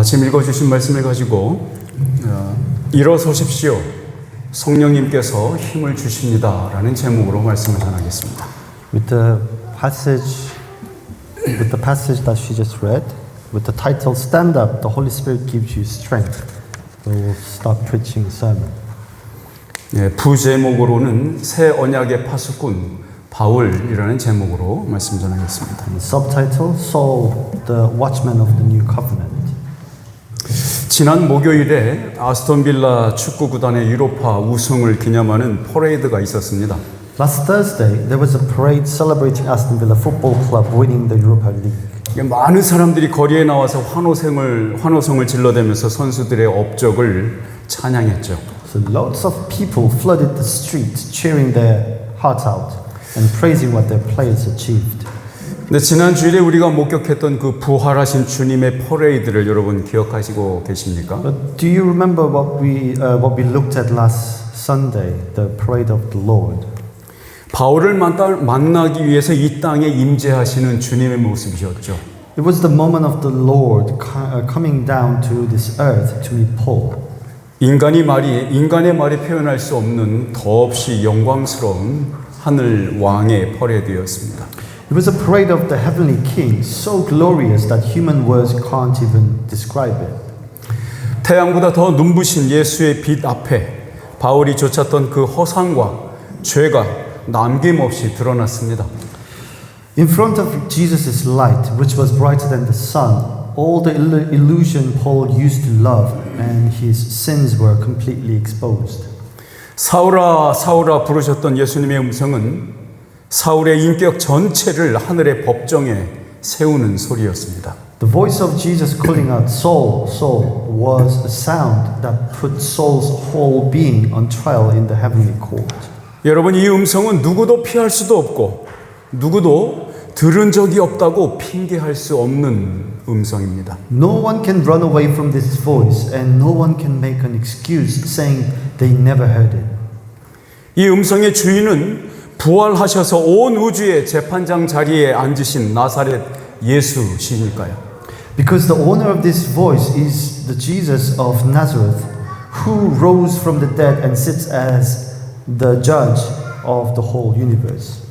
지금 읽어주신 말씀을 가지고 일어서십시오. 성령님께서 힘을 주십니다. 라는 제목으로 말씀을 전하겠습니다. With the passage that she just read, with the title "Stand Up, the Holy Spirit gives you strength," we will start preaching a sermon. 부제목으로는 새 언약의 파수꾼 바울이라는 제목으로 말씀 전하겠습니다. And subtitle: Saul, the Watchman of the New Covenant. 지난 목요일에 아스톤 빌라 축구 구단의 유로파 우승을 기념하는 퍼레이드가 있었습니다. Last Thursday, there was a parade celebrating Aston Villa Football Club winning the Europa League. 많은 사람들이 거리에 나와서 환호성을 질러대면서 선수들의 업적을 찬양했죠. So lots of people flooded the streets, cheering their hearts out and praising what their players achieved. 근데 지난 주일에 우리가 목격했던 그 부활하신 주님의 퍼레이드를 여러분 기억하시고 계십니까? But do you remember what we looked at last Sunday, the parade of the Lord? 바울을 만나기 위해서 이 땅에 임재하시는 주님의 모습이었죠. It was the moment of the Lord coming down to this earth to meet Paul. 인간의 말이 표현할 수 없는 더없이 영광스러운 하늘 왕의 퍼레이드였습니다. It was a parade of the heavenly King, so glorious that human words can't even describe it. 태양보다 더 눈부신 예수의 빛 앞에 바울이 좇았던 그 허상과 죄가 남김없이 드러났습니다. In front of Jesus' light, which was brighter than the sun, all the illusion Paul used to love and his sins were completely exposed. 사울아 사울아 부르셨던 예수님의 음성은 사울의 인격 전체를 하늘의 법정에 세우는 소리였습니다. The voice of Jesus calling out, Saul, Saul, was a sound that put Saul's whole being on trial in the heavenly court. 여러분, 이 음성은 누구도 피할 수도 없고 누구도 들은 적이 없다고 핑계할 수 없는 음성입니다. No one can run away from this voice and no one can make an excuse saying they never heard it. 이 음성의 주인은 부활하셔서 온 우주의 재판장 자리에 앉으신 나사렛 예수시니까요. Because the owner of this voice is the Jesus of Nazareth, who rose from the dead and sits as the judge of the whole universe.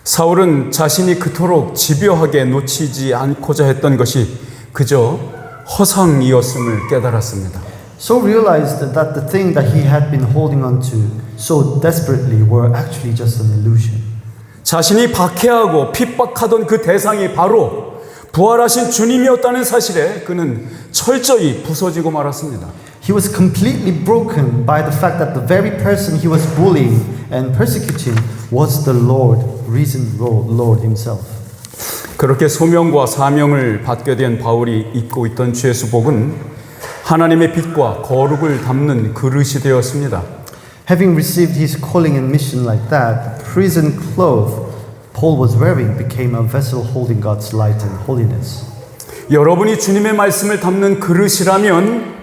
사울은 자신이 그토록 집요하게 놓치지 않고자 했던 것이 그저 허상이었음을 깨달았습니다. So realized that the thing that he had been holding on to so desperately were actually just an illusion. 자신이 박해하고 핍박하던 그 대상이 바로 부활하신 주님이었다는 사실에 그는 철저히 부서지고 말았습니다. He was completely broken by the fact that the very person he was bullying and persecuting was the Lord, risen Lord himself. 그렇게 소명과 사명을 받게 된 바울이 입고 있던 죄수복은 하나님의 빛과 거룩을 담는 그릇이 되었습니다. Having received his calling and mission like that, the prison clothes Paul was wearing became a vessel holding God's light and holiness. 여러분이 주님의 말씀을 담는 그릇이라면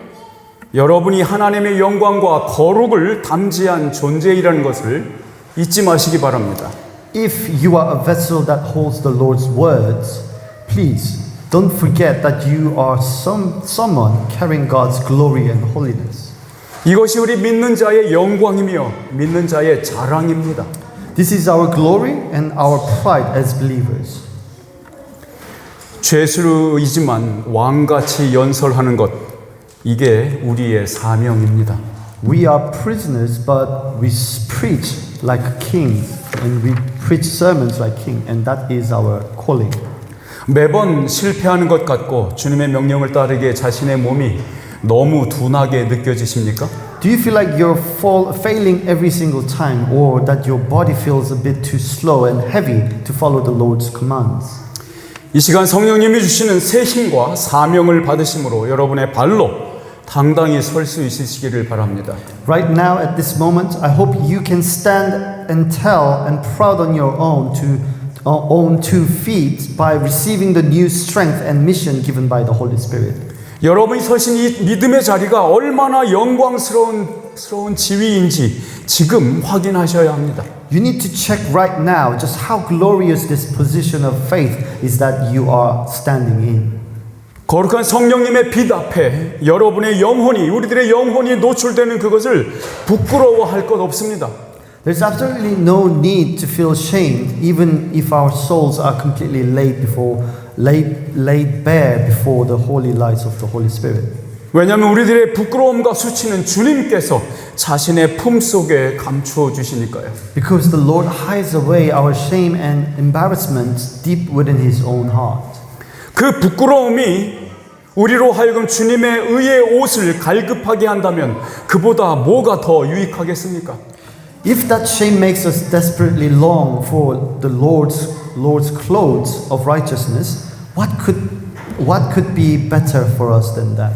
여러분이 하나님의 영광과 거룩을 담지한 존재이라는 것을 잊지 마시기 바랍니다. If you are a vessel that holds the Lord's words, please don't forget that you are someone carrying God's glory and holiness. 이것이 우리 믿는 자의 영광이며 믿는 자의 자랑입니다. This is our glory and our pride as believers. 죄수이지만 왕같이 연설하는 것, 이게 우리의 사명입니다. We are prisoners, but we preach like a king, and we preach sermons like king, and that is our calling. 매번 실패하는 것 같고 주님의 명령을 따르기에 자신의 몸이 너무 둔하게 느껴지십니까? Do you feel like you're failing every single time, or that your body feels a bit too slow and heavy to follow the Lord's commands? 이 시간 성령님이 주시는 새 힘과 사명을 받으심으로 여러분의 발로 당당히 설 수 있으시기를 바랍니다. Right now at this moment, I hope you can stand and tell and proud on your own on 2 feet by receiving the new strength and mission given by the Holy Spirit. 여러분이 서신 이 믿음의 자리가 얼마나 영광스러운 지위인지 지금 확인하셔야 합니다. You need to check right now just how glorious this position of faith is that you are standing in. 거룩한 성령님의 빛 앞에 여러분의 영혼이, 우리들의 영혼이 노출되는 그것을 부끄러워할 것 없습니다. There's absolutely no need to feel shamed, even if our souls are completely laid bare before the holy lights of the Holy Spirit. 왜냐하면 우리들의 부끄러움과 수치는 주님께서 자신의 품속에 감추어 주시니까요. Because the Lord hides away our shame and embarrassment deep within His own heart. 그 부끄러움이 우리로 하여금 주님의 의의 옷을 갈급하게 한다면 그보다 뭐가 더 유익하겠습니까? If that shame makes us desperately long for the Lord's clothes of righteousness, what could be better for us than that?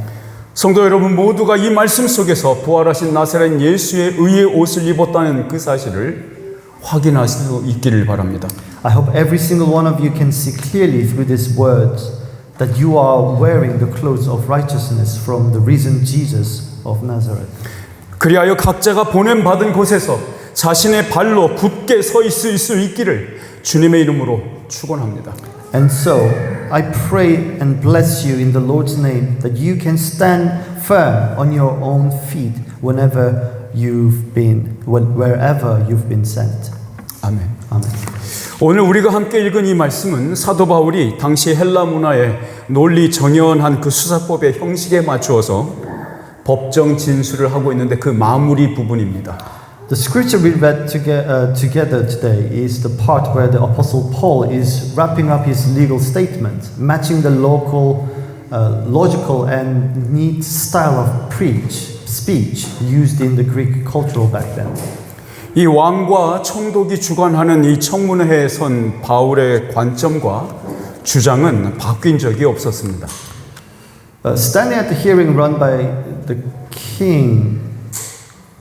성도 여러분 모두가 이 말씀 속에서 부활하신 나사렛 예수의 의의 옷을 입었다는 그 사실을 확인할 수 있기를 바랍니다. I hope every single one of you can see clearly through these words that you are wearing the clothes of righteousness from the risen Jesus of Nazareth. 그리하여 각자가 보냄받은 곳에서 자신의 발로 굳게 서 있을 수 있기를 주님의 이름으로 축원합니다. And so, I pray and bless you in the Lord's name that you can stand firm on your own feet wherever you've been sent. 아멘. Amen. 오늘 우리가 함께 읽은 이 말씀은 사도 바울이 당시 헬라 문화의 논리 정연한 그 수사법의 형식에 맞추어서 법정 진술을 하고 있는데 그 마무리 부분입니다. The scripture we read together today is the part where the Apostle Paul is wrapping up his legal statement, matching the logical and neat style of speech used in the Greek cultural back then. 이 왕과 총독이 주관하는 이 청문회에 선 바울의 관점과 주장은 바뀐 적이 없었습니다. Standing at the hearing run by the king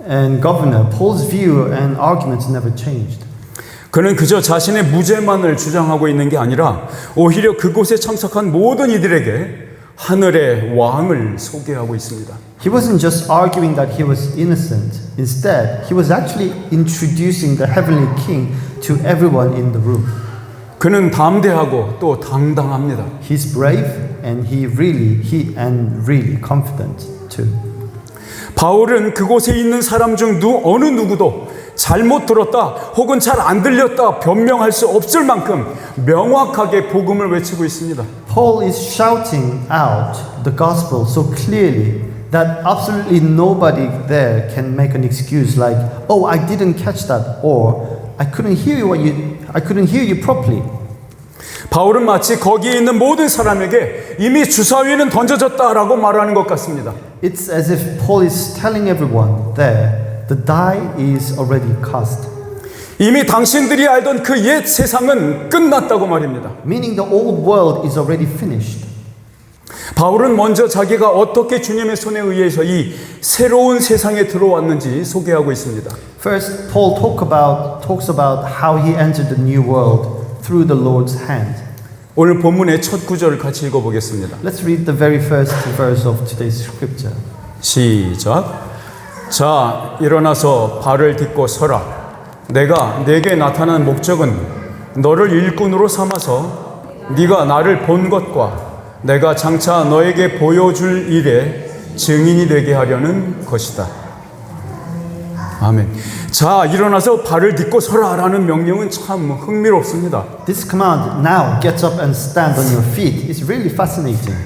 and governor, Paul's view and arguments never changed. 그는 그저 자신의 무죄만을 주장하고 있는 게 아니라 오히려 그곳에 참석한 모든 이들에게 하늘의 왕을 소개하고 있습니다. He wasn't just arguing that he was innocent. Instead, he was actually introducing the heavenly king to everyone in the room. 그는 담대하고 또 당당합니다. He's brave and really confident too. 바울은 그곳에 있는 사람 중 어느 누구도 잘못 들었다 혹은 잘 안 들렸다 변명할 수 없을 만큼 명확하게 복음을 외치고 있습니다. Paul is shouting out the gospel so clearly that absolutely nobody there can make an excuse like, "Oh, I didn't catch that," or "I couldn't hear you properly." 바울은 마치 거기에 있는 모든 사람에게 이미 주사위는 던져졌다라고 말하는 것 같습니다. It's as if Paul is telling everyone there, the die is already cast. 이미 당신들이 알던 그 옛 세상은 끝났다고 말입니다. Meaning the old world is already finished. 바울은 먼저 자기가 어떻게 주님의 손에 의해서 이 새로운 세상에 들어왔는지 소개하고 있습니다. First, Paul talks about how he entered the new world through the Lord's hand. 오늘 본문의 첫 구절을 같이 읽어보겠습니다. Let's read the very first verse of today's scripture. 시작. 자, 일어나서 발을 딛고 서라. 내가 네게 나타난 목적은 너를 일꾼으로 삼아서 네가 나를 본 것과 내가 장차 너에게 보여줄 일에 증인이 되게 하려는 것이다. 아멘. 자, 일어나서 발을 딛고 서라라는 명령은 참 흥미롭습니다. This command, now get up and stand on your feet, is really fascinating.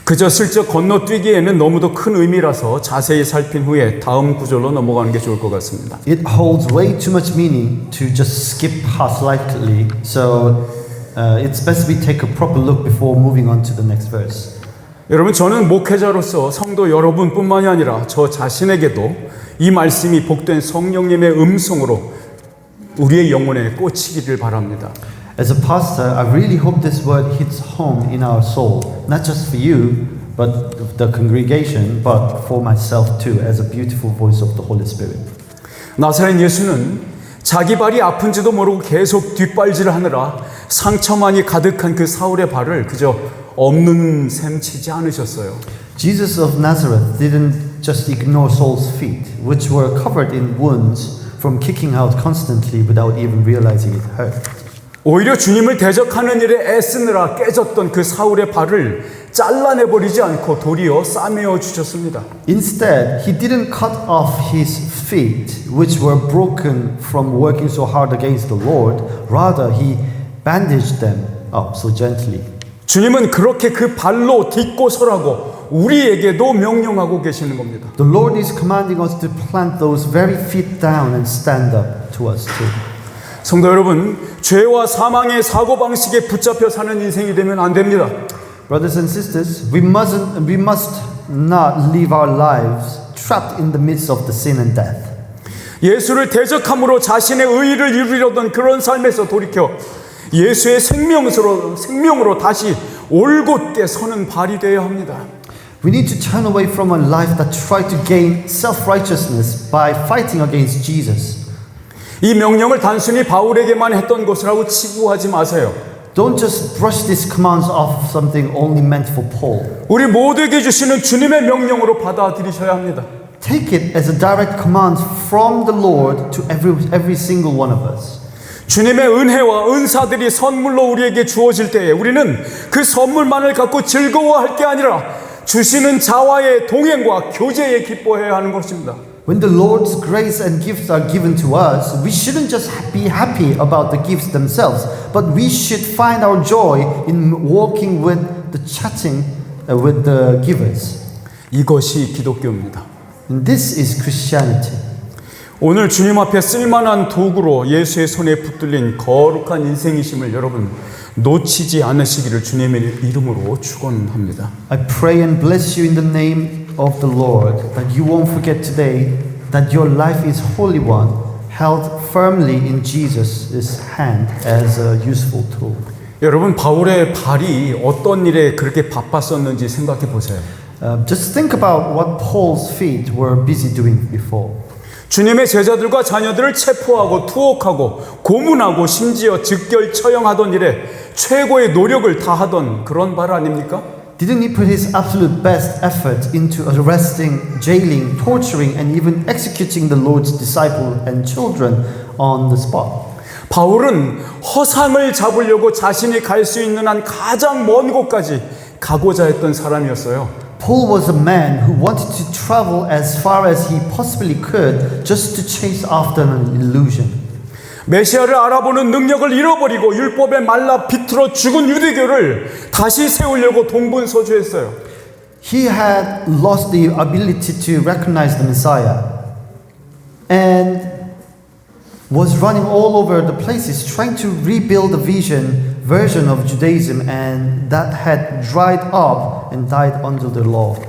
그저 슬쩍 건너뛰기에는 너무도 큰 의미라서 자세히 살핀 후에 다음 구절로 넘어가는 게 좋을 것 같습니다. It holds way too much meaning to just skip past lightly, so it's best we take a proper look before moving on to the next verse. 여러분, 저는 목회자로서 성도 여러분뿐만이 아니라 저 자신에게도 이 말씀이 복된 성령님의 음성으로 우리의 영혼에 꽂히기를 바랍니다. As a pastor, I really hope this word hits home in our soul, not just for you, but the congregation, but for myself too, as a beautiful voice of the Holy Spirit. 나사렛 예수는 자기 발이 아픈지도 모르고 계속 뒷발질을 하느라 상처만이 가득한 그 사울의 발을 그저 없는 셈 치지 않으셨어요. Jesus of Nazareth didn't just ignore Saul's feet, which were covered in wounds from kicking out constantly without even realizing it hurt. 오히려 주님을 대적하는 일에 애쓰느라 깨졌던 그 사울의 발을 잘라내버리지 않고 도리어 싸매어 주셨습니다. Instead, he didn't cut off his feet, which were broken from working so hard against the Lord. Rather, he bandaged them up so gently. 주님은 그렇게 그 발로 딛고 서라고 우리에게도 명령하고 계시는 겁니다. The Lord is commanding us to plant those very feet down and stand up to us too. 성도 여러분, 죄와 사망의 사고방식에 붙잡혀 사는 인생이 되면 안 됩니다. Brothers and sisters, we must not live our lives trapped in the midst of the sin and death. 예수를 대적함으로 자신의 의의를 이루려던 그런 삶에서 돌이켜 예수의 생명으로 다시 올곧게 서는 발이 되어야 합니다. We need to turn away from a life that tried to gain self-righteousness by fighting against Jesus. 이 명령을 단순히 바울에게만 했던 것이라고 치부하지 마세요. Don't just brush these commands off something only meant for Paul. 우리 모두에게 주시는 주님의 명령으로 받아들이셔야 합니다. Take it as a direct command from the Lord to every single one of us. 주님의 은혜와 은사들이 선물로 우리에게 주어질 때에 우리는 그 선물만을 갖고 즐거워할 게 아니라 주시는 자와의 동행과 교제에 기뻐해야 하는 것입니다. When the Lord's grace and gifts are given to us, we shouldn't just be happy about the gifts themselves, but we should find our joy in walking with the chatting with the givers. 이것이 기독교입니다. And this is Christianity. 오늘 주님 앞에 쓸만한 도구로 예수의 손에 붙들린 거룩한 인생이심을 여러분 놓치지 않으시기를 주님의 이름으로 축원합니다. I pray and bless you in the name of the Lord, that you won't forget today that your life is holy one, held firmly in Jesus' hand as a useful tool. 여러분 바울의 발이 어떤 일에 그렇게 바빴었는지 생각해 보세요. Just think about what Paul's feet were busy doing before. 주님의 제자들과 자녀들을 체포하고 투옥하고 고문하고 심지어 즉결 처형하던 일에 최고의 노력을 다하던 그런 발 아닙니까? Didn't he put his absolute best effort into arresting, jailing, torturing, and even executing the Lord's disciples and children on the spot? 바울은 허상을 잡으려고 자신이 갈 수 있는 한 가장 먼 곳까지 가고자 했던 사람이었어요. Paul was a man who wanted to travel as far as he possibly could just to chase after an illusion. 메시아를 알아보는 능력을 잃어버리고 율법에 말라 비틀어 죽은 유대교를 다시 세우려고 동분서주했어요. He had lost the ability to recognize the Messiah and was running all over the places trying to rebuild a version of Judaism and that had dried up and died under the law.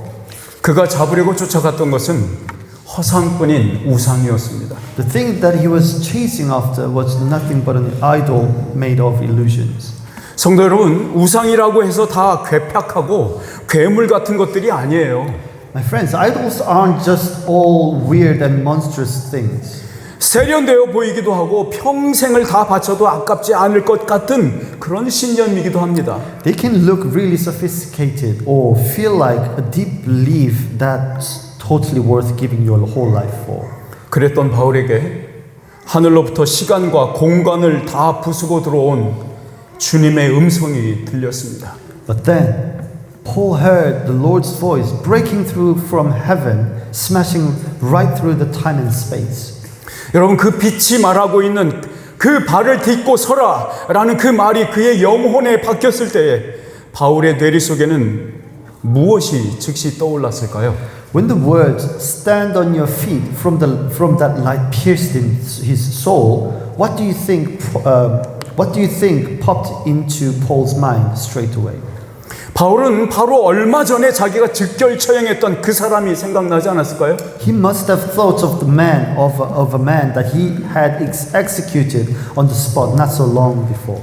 그가 잡으려고 쫓아갔던 것은 허상뿐인 우상이었습니다. The thing that he was chasing after was nothing but an idol made of illusions. 성도 여러분, 우상이라고 해서 다 괴팍하고 괴물 같은 것들이 아니에요. My friends, idols aren't just all weird and monstrous things. 세련되어 보이기도 하고 평생을 다 바쳐도 아깝지 않을 것 같은 그런 신념이기도 합니다. They can look really sophisticated or feel like a deep belief that's totally worth giving your whole life for. 그랬던 바울에게 하늘로부터 시간과 공간을 다 부수고 들어온 주님의 음성이 들렸습니다. But then Paul heard the Lord's voice breaking through from heaven, smashing right through the time and space. 여러분 그 빛이 말하고 있는 그 발을 딛고 서라 라는 그 말이 그의 영혼에 박혔을 때에 바울의 뇌리 속에는 무엇이 즉시 떠올랐을까요? When the words "stand on your feet" from that light pierced in his soul, what do you think popped into Paul's mind straight away? 바울은 바로 얼마 전에 자기가 즉결 처형했던 그 사람이 생각나지 않았을까요? He must have thought of the man of a man that he had executed on the spot not so long before.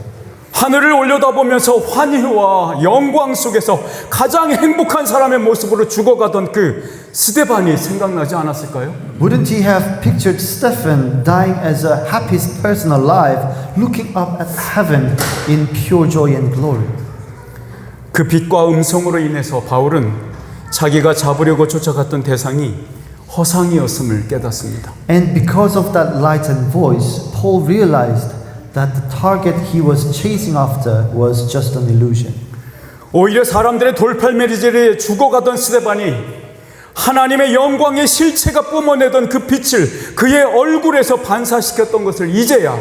하늘을 올려다보면서 환희와 영광 속에서 가장 행복한 사람의 모습으로 죽어가던 그 스데반이 생각나지 않았을까요? Wouldn't he have pictured Stephen dying as the happiest person alive, looking up at heaven in pure joy and glory? 그 빛과 음성으로 인해서 바울은 자기가 잡으려고 쫓아갔던 대상이 허상이었음을 깨닫습니다. And because of that light and voice, Paul realized that the target he was chasing after was just an illusion. 오히려 사람들의 돌팔매리질에 죽어가던 스데반이 하나님의 영광의 실체가 뿜어내던 그 빛을 그의 얼굴에서 반사시켰던 것을 이제야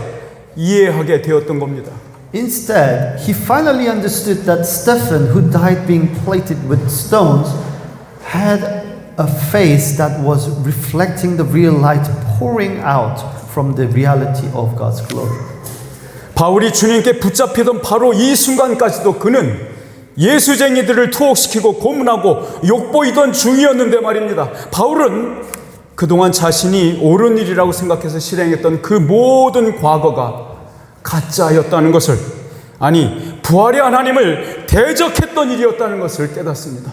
이해하게 되었던 겁니다. Instead, he finally understood that Stephen, who died being plated with stones, had a face that was reflecting the real light pouring out from the reality of God's glory. 바울이 주님께 붙잡히던 바로 이 순간까지도 그는 예수쟁이들을 투옥시키고 고문하고 욕보이던 중이었는데 말입니다. 바울은 그동안 자신이 옳은 일이라고 생각해서 실행했던 그 모든 과거가 가짜였다는 것을, 아니 부활의 하나님을 대적했던 일이었다는 것을 깨닫습니다.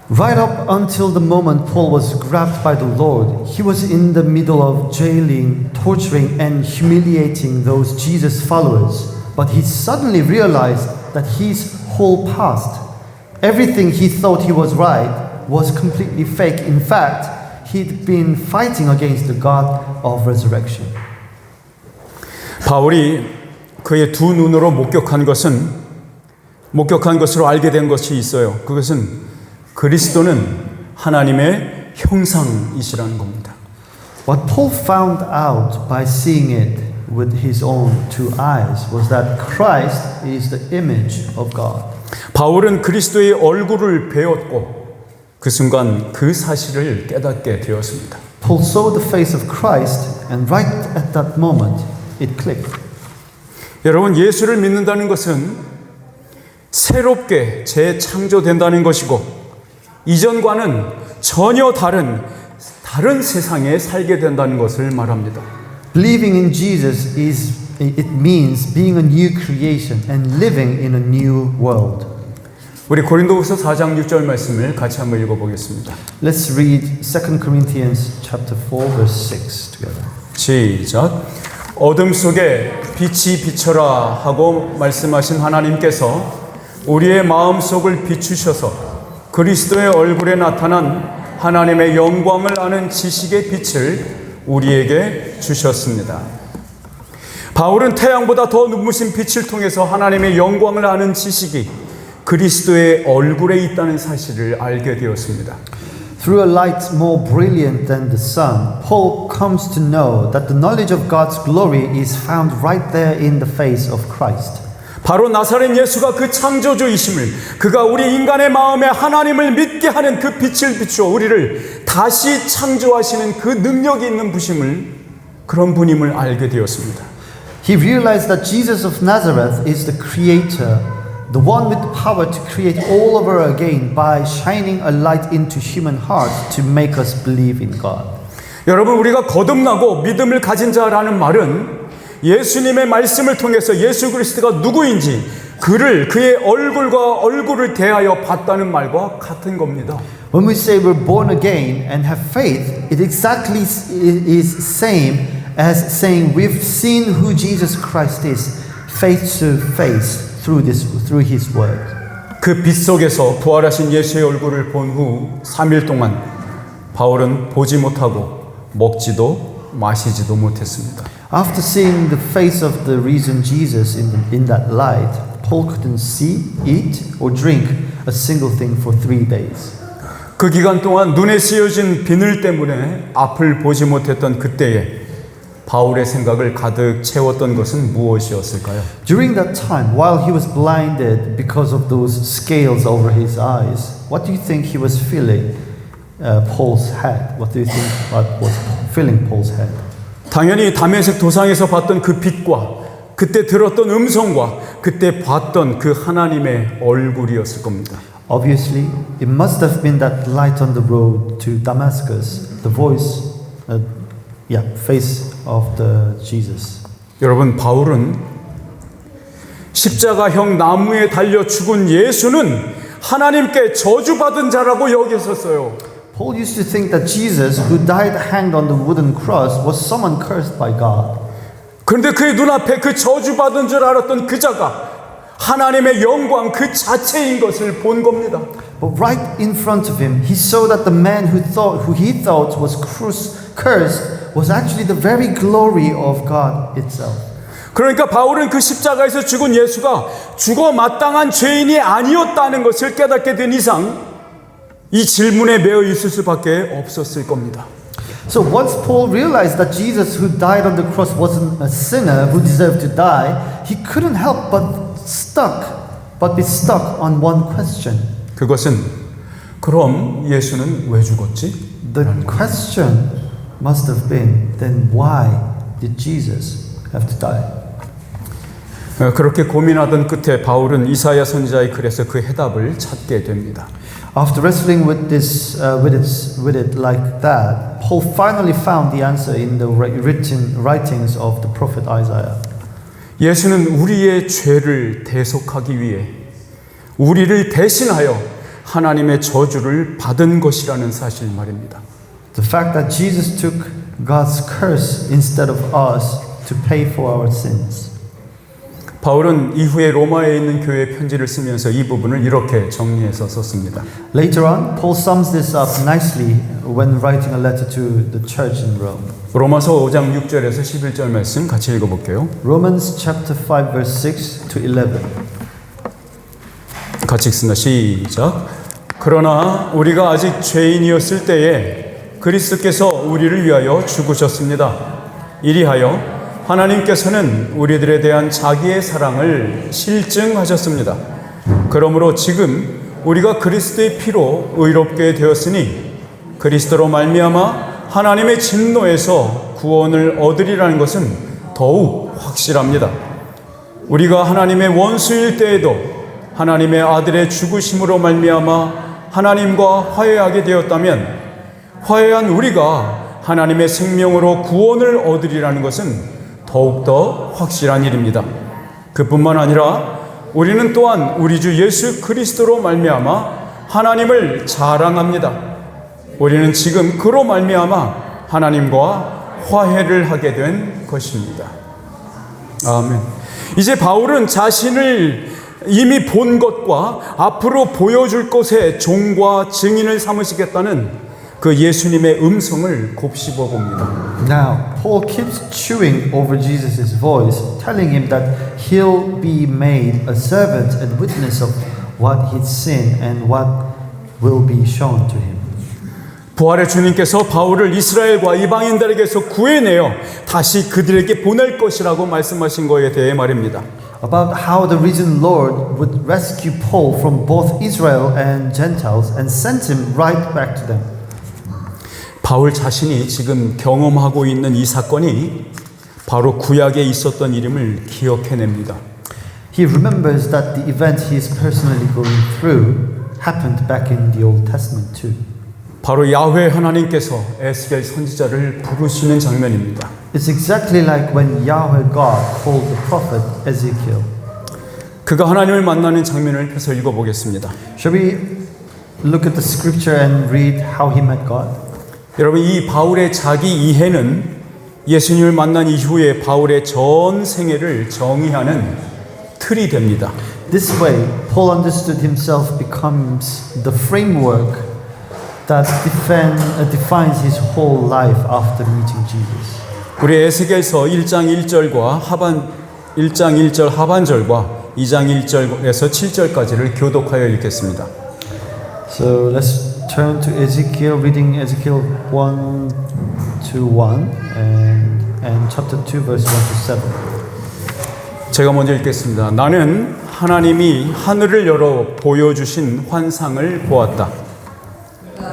Right up until the moment Paul was grabbed by the Lord, he was in the middle of jailing, torturing, and humiliating those Jesus followers. But he suddenly realized that his whole past, everything he thought he was right, was completely fake. In fact, he'd been fighting against the God of resurrection. 바울이 그의 두 눈으로 목격한 것으로 알게 된 것이 있어요. 그것은 그리스도는 하나님의 형상이시라는 겁니다. What Paul found out by seeing it with his own two eyes was that Christ is the image of God. 바울은 그리스도의 얼굴을 배웠고 그 순간 그 사실을 깨닫게 되었습니다. Paul saw the face of Christ, and right at that moment, it clicked. 여러분, 예수를 믿는다는 것은 새롭게 재창조된다는 것이고 이전과는 전혀 다른 세상에 살게 된다는 것을 말합니다. Believing in Jesus it means being a new creation and living in a new world. 우리 고린도후서 4장 6절 말씀을 같이 한번 읽어보겠습니다. Let's read 2 Corinthians chapter 4 verse 6 together. 시작. 어둠 속에 빛이 비춰라 하고 말씀하신 하나님께서 우리의 마음속을 비추셔서 그리스도의 얼굴에 나타난 하나님의 영광을 아는 지식의 빛을 우리에게 주셨습니다. 바울은 태양보다 더 눈부신 빛을 통해서 하나님의 영광을 아는 지식이 그리스도의 얼굴에 있다는 사실을 알게 되었습니다. Through a light more brilliant than the sun, Paul comes to know that the knowledge of God's glory is found right there in the face of Christ. 바로 나사렛 예수가 그 창조주이심을, 그가 우리 인간의 마음에 하나님을 믿게 하는 그 빛을 비추어 우리를 다시 창조하시는 그 능력이 있는 그런 분임을 알게 되었습니다. He realized that Jesus of Nazareth is the creator, the one with the power to create all over again by shining a light into human hearts to make us believe in God. 여러분, 우리가 거듭나고 믿음을 가진 자라는 말은 예수님의 말씀을 통해서 예수 그리스도가 누구인지 그의 얼굴을 대하여 봤다는 말과 같은 겁니다. When we say we're born again and have faith, it exactly is same as saying we've seen who Jesus Christ is face to face through His Word. 그 빛 속에서 부활하신 예수의 얼굴을 본 후 3일 동안 바울은 보지 못하고 먹지도 마시지도 못했습니다. After seeing the face of the risen Jesus in that light, Paul couldn't see, eat, or drink a single thing for 3 days. 그 기간 동안 눈에 씌어진 비늘 때문에 앞을 보지 못했던 그때에 바울의 생각을 가득 채웠던 것은 무엇이었을까요? During that time, while he was blinded because of those scales over his eyes, what do you think he was feeling? Paul's head. What do you think was filling Paul's head? 당연히 다메섹 도상에서 봤던 그 빛과 그때 들었던 음성과 그때 봤던 그 하나님의 얼굴이었을 겁니다. Obviously, it must have been that light on the road to Damascus, the face of the Jesus. 여러분, 바울은 십자가형 나무에 달려 죽은 예수는 하나님께 저주받은 자라고 여겼었어요. Paul used to think that Jesus, who died hanged on the wooden cross, was someone cursed by God. 그런데 그의 눈앞에 그 저주받은 줄 알았던 그 자가 하나님의 영광 그 자체인 것을 본 겁니다. But right in front of him, he saw that the man who he thought was cursed was actually the very glory of God itself. 그러니까 바울은 그 십자가에서 죽은 예수가 죽어 마땅한 죄인이 아니었다는 것을 깨닫게 된 이상 이 질문에 매여 있을 수밖에 없었을 겁니다. So once Paul realized that Jesus who died on the cross wasn't a sinner who deserved to die, he couldn't help but be stuck on one question. 그것은 그럼 예수는 왜 죽었지? The question must have been, then why did Jesus have to die? 그렇게 고민하던 끝에 바울은 이사야 선지자의 글에서 그 해답을 찾게 됩니다. After wrestling with it like that, Paul finally found the answer in the written writings of the prophet Isaiah. 예수는 우리의 죄를 대속하기 위해 우리를 대신하여 하나님의 저주를 받은 것이라는 사실 말입니다. The fact that Jesus took God's curse instead of us to pay for our sins. 바울은 이후에 로마에 있는 교회에 편지를 쓰면서 이 부분을 이렇게 정리해서 썼습니다. Later on, Paul sums this up nicely when writing a letter to the church in Rome. 로마서 5장 6절에서 11절 말씀 같이 읽어볼게요. Romans chapter 5 verse 6 to 11. 같이 읽습니다. 시작. 그러나 우리가 아직 죄인이었을 때에 그리스도께서 우리를 위하여 죽으셨습니다. 이리하여 하나님께서는 우리들에 대한 자기의 사랑을 실증하셨습니다. 그러므로 지금 우리가 그리스도의 피로 의롭게 되었으니 그리스도로 말미암아 하나님의 진노에서 구원을 얻으리라는 것은 더욱 확실합니다. 우리가 하나님의 원수일 때에도 하나님의 아들의 죽으심으로 말미암아 하나님과 화해하게 되었다면 화해한 우리가 하나님의 생명으로 구원을 얻으리라는 것은 더욱더 확실한 일입니다. 그뿐만 아니라 우리는 또한 우리 주 예수 그리스도로 말미암아 하나님을 자랑합니다. 우리는 지금 그로 말미암아 하나님과 화해를 하게 된 것입니다. 아멘. 이제 바울은 자신을 이미 본 것과 앞으로 보여줄 것의 종과 증인을 삼으시겠다는 그 예수님의 음성을 곱씹어 봅니다. Now, Paul keeps chewing over Jesus' voice, telling him that he'll be made a servant and witness of what he'd seen and what will be shown to him. 부활의 주님께서 바울을 이스라엘과 이방인들에게서 구해내어 다시 그들에게 보낼 것이라고 말씀하신 것에 대해 말입니다. About how the risen Lord would rescue Paul from both Israel and Gentiles and send him right back to them. 바울 자신이 지금 경험하고 있는 이 사건이 바로 구약에 있었던 일임을 기억해냅니다. He remembers that the event he is personally going through happened back in the Old Testament too. 바로 야훼 하나님께서 에스겔 선지자를 부르시는 장면입니다. It's exactly like when Yahweh God called the prophet Ezekiel. 그가 하나님을 만나는 장면을 펴서 읽어보겠습니다. Shall we look at the scripture and read how he met God? 여러분, 이 바울의 자기 이해는 예수님을 만난 이후에 바울의 전 생애를 정의하는 틀이 됩니다. This way, Paul understood himself becomes the framework that defines his whole life after meeting Jesus. 우리 에스겔서 1장 1절과 1장 1절 하반절과 2장 1절에서 7절까지를 교독하여 읽겠습니다. So let's turn to Ezekiel, reading Ezekiel 1 to 1 and chapter 2 verse 1 to 7. 제가 먼저 읽겠습니다. 나는 하나님이 하늘을 열어 보여주신 환상을 보았다.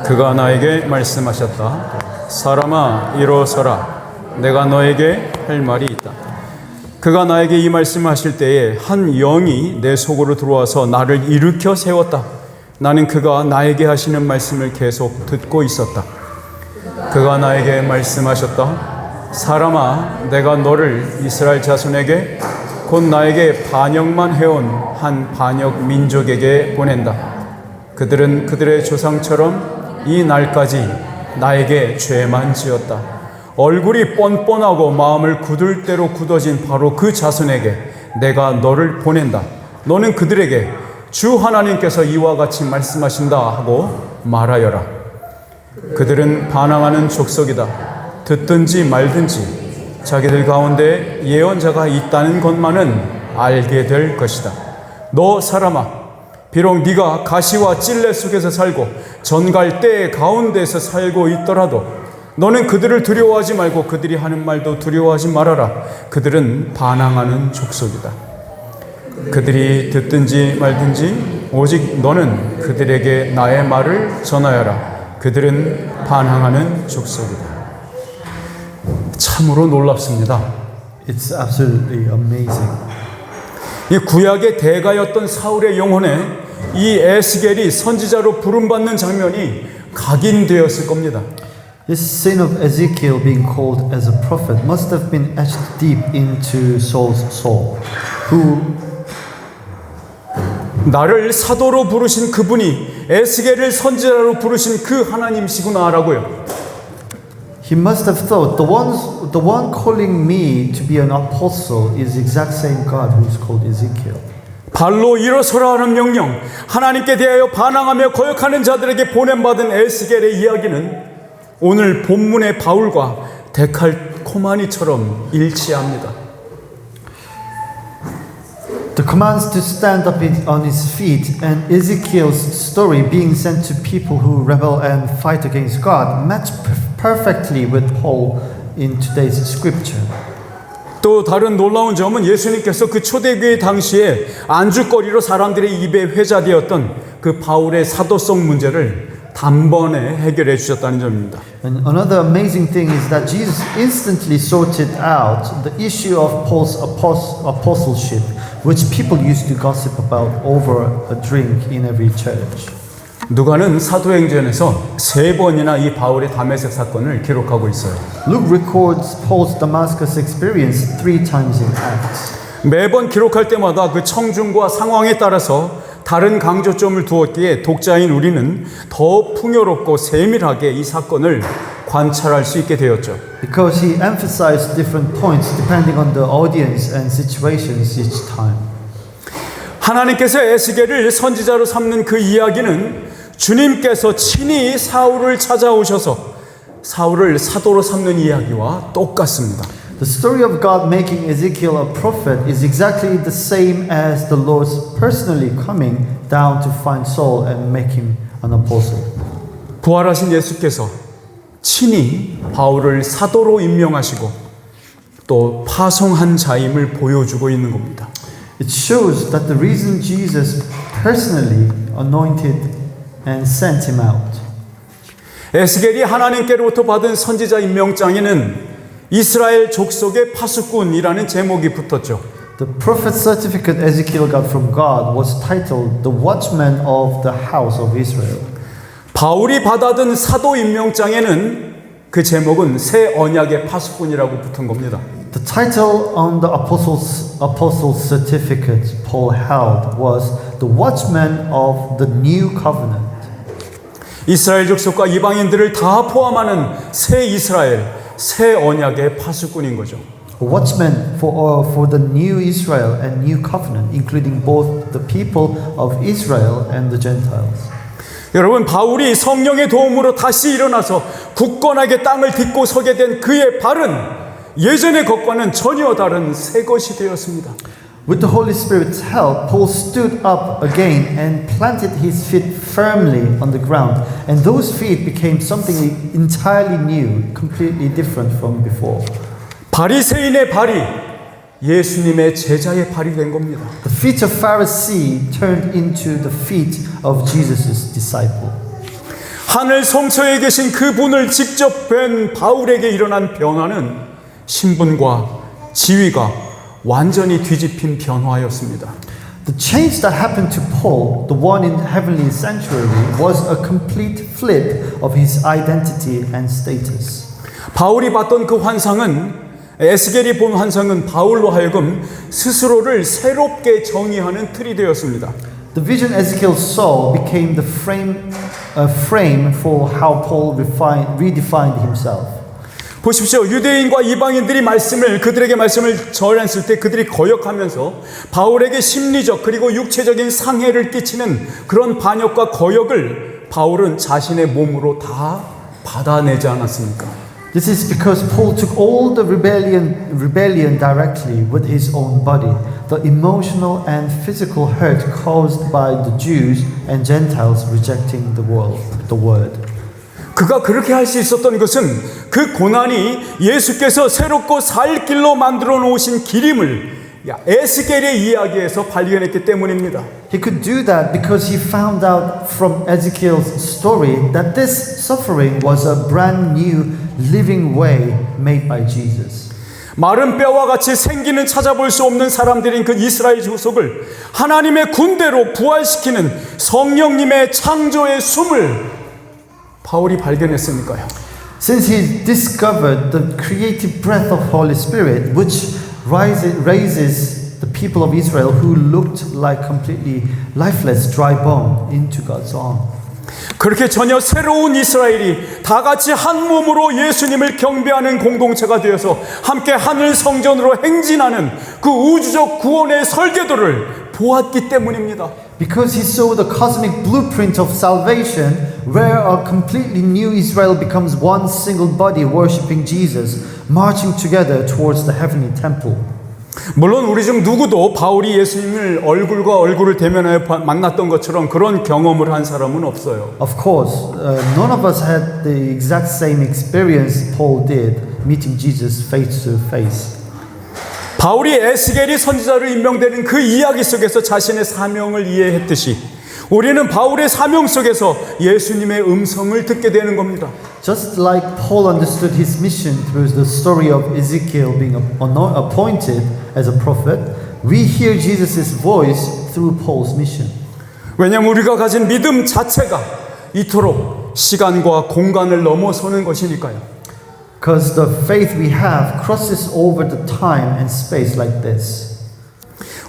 그가 나에게 말씀하셨다. 사람아, 일어서라. 내가 너에게 할 말이 있다. 그가 나에게 이 말씀을 하실 때에 한 영이 내 속으로 들어와서 나를 일으켜 세웠다. 나는 그가 나에게 하시는 말씀을 계속 듣고 있었다. 그가 나에게 말씀하셨다. 사람아, 내가 너를 이스라엘 자손에게 곧 나에게 반역만 해온 한 반역 민족에게 보낸다. 그들은 그들의 조상처럼 이 날까지 나에게 죄만 지었다. 얼굴이 뻔뻔하고 마음을 굳을 대로 굳어진 바로 그 자손에게 내가 너를 보낸다. 너는 그들에게 주 하나님께서 이와 같이 말씀하신다 하고 말하여라. 그들은 반항하는 족속이다. 듣든지 말든지 자기들 가운데 예언자가 있다는 것만은 알게 될 것이다. 너 사람아, 비록 네가 가시와 찔레 속에서 살고 전갈대 가운데서 살고 있더라도 너는 그들을 두려워하지 말고 그들이 하는 말도 두려워하지 말아라. 그들은 반항하는 족속이다. 그들이 듣든지 말든지 오직 너는 그들에게 나의 말을 전하여라. 그들은 반항하는 족속이다. 참으로 놀랍습니다. It's absolutely amazing. 이 구약의 대가였던 사울의 영혼에 이 에스겔이 선지자로 부름받는 장면이 각인되었을 겁니다. This sin of Ezekiel being called as a prophet must have been etched deep into Saul's soul, who 나를 사도로 부르신 그분이 에스겔을 선지자로 부르신 그 하나님이시구나라고요. he must have thought the one calling me to be an apostle is the exact same God who is called Ezekiel. 발로 일어서라 하는 명령, 하나님께 대하여 반항하며 거역하는 자들에게 보냄받은 에스겔의 이야기는 오늘 본문의 바울과 데칼코마니처럼 일치합니다. The commands to stand up on his feet and Ezekiel's story being sent to people who rebel and fight against God match perfectly with Paul in today's scripture. 또 다른 놀라운 점은 예수님께서 그 초대교회 당시에 안주거리로 사람들의 입에 회자되었던 그 바울의 사도성 문제를 단번에 해결해 주셨다는 점입니다. And another amazing thing is that Jesus instantly sorted out the issue of Paul's apostleship, which people used to gossip about over a drink in every church. 누가는 사도행전에서 3번이나 이 바울의 다메섹 사건을 기록하고 있어요. Luke records Paul's Damascus experience 3 times in Acts. 매번 기록할 때마다 그 청중과 상황에 따라서 다른 강조점을 두었기에 독자인 우리는 더 풍요롭고 세밀하게 이 사건을 관찰할 수 있게 되었죠. Because he emphasized different points depending on the audience and situations each time. 하나님께서 에스겔을 선지자로 삼는 그 이야기는 주님께서 친히 사울을 찾아오셔서 사울을 사도로 삼는 이야기와 똑같습니다. The story of God making Ezekiel a prophet is exactly the same as the Lord's personally coming down to find Saul and make him an apostle. 부활하신 예수께서 친히 바울을 사도로 임명하시고 또 파송한 자임을 보여주고 있는 겁니다. It shows that the reason Jesus personally anointed and sent him out. 에스겔이 하나님께로부터 받은 선지자 임명장에는 이스라엘 족속의 파수꾼이라는 제목이 붙었죠. The prophet certificate Ezekiel got from God was titled The Watchman of the House of Israel. 바울이 받아든 사도 임명장에는 그 제목은 새 언약의 파수꾼이라고 붙은 겁니다. The title on the apostles certificate Paul held was The Watchman of the New Covenant. 이스라엘 족속과 이방인들을 다 포함하는 새 이스라엘, 새 언약의 파수꾼인 거죠. A watchman for the new Israel and new covenant, including both the people of Israel and the Gentiles. 여러분, 바울이 성령의 도움으로 다시 일어나서 굳건하게 땅을 딛고 서게 된 그의 발은 예전의 것과는 전혀 다른 새 것이 되었습니다. With the Holy Spirit's help, Paul stood up again and planted his feet firmly on the ground, and those feet became something entirely new, completely different from before. 바리새인의 발이 예수님의 제자의 발이 된 겁니다. The feet of Pharisee turned into the feet of Jesus' disciple. 하늘 성소에 계신 그분을 직접 뵌 바울에게 일어난 변화는 신분과 지위가 완전히 뒤집힌 변화였습니다. The change that happened to Paul, the one in heavenly sanctuary, was a complete flip of his identity and status. 바울이 봤던 그 환상은 에스겔이 본 환상은 바울로 하여금 스스로를 새롭게 정의하는 틀이 되었습니다. The vision Ezekiel saw became the frame for how Paul redefined himself. 보십시오. 유대인과 이방인들이 그들에게 말씀을 전했을 때 그들이 거역하면서 바울에게 심리적 그리고 육체적인 상해를 끼치는 그런 반역과 거역을 바울은 자신의 몸으로 다 받아내지 않았습니까? This is because Paul took all the rebellion directly with his own body, the emotional and physical hurt caused by the Jews and Gentiles rejecting the word. 그가 그렇게 할 수 있었던 것은 그 고난이 예수께서 새롭고 살 길로 만들어 놓으신 기림을 에스겔의 이야기에서 발견했기 때문입니다. He could do that because he found out from Ezekiel's story that this suffering was a brand new living way made by Jesus. 마른 뼈와 같이 생기는 찾아볼 수 없는 사람들인 그 이스라엘 족속을 하나님의 군대로 부활시키는 성령님의 창조의 숨을 바울이 발견했으니까요. Since he discovered the creative breath of Holy Spirit, which raises the people of Israel who looked like completely lifeless dry bone into God's arm. 그렇게 전혀 새로운 이스라엘이 다 같이 한 몸으로 예수님을 경배하는 공동체가 되어서 함께 하늘 성전으로 행진하는 그 우주적 구원의 설계도를 보았기 때문입니다. Because he saw the cosmic blueprint of salvation, where a completely new Israel becomes one single body worshiping Jesus, marching together towards the heavenly temple. 물론 우리 중 누구도 바울이 예수님을 얼굴과 얼굴을 대면하여 만났던 것처럼 그런 경험을 한 사람은 없어요. Of course, none of us had the exact same experience Paul did, meeting Jesus face to face. 바울이 에스겔이 선지자로 임명되는 그 이야기 속에서 자신의 사명을 이해했듯이 우리는 바울의 사명 속에서 예수님의 음성을 듣게 되는 겁니다. Just like Paul understood his mission through the story of Ezekiel being appointed as a prophet, we hear Jesus' voice through Paul's mission. 왜냐하면 우리가 가진 믿음 자체가 이토록 시간과 공간을 넘어서는 것이니까요. Because the faith we have crosses over the time and space like this.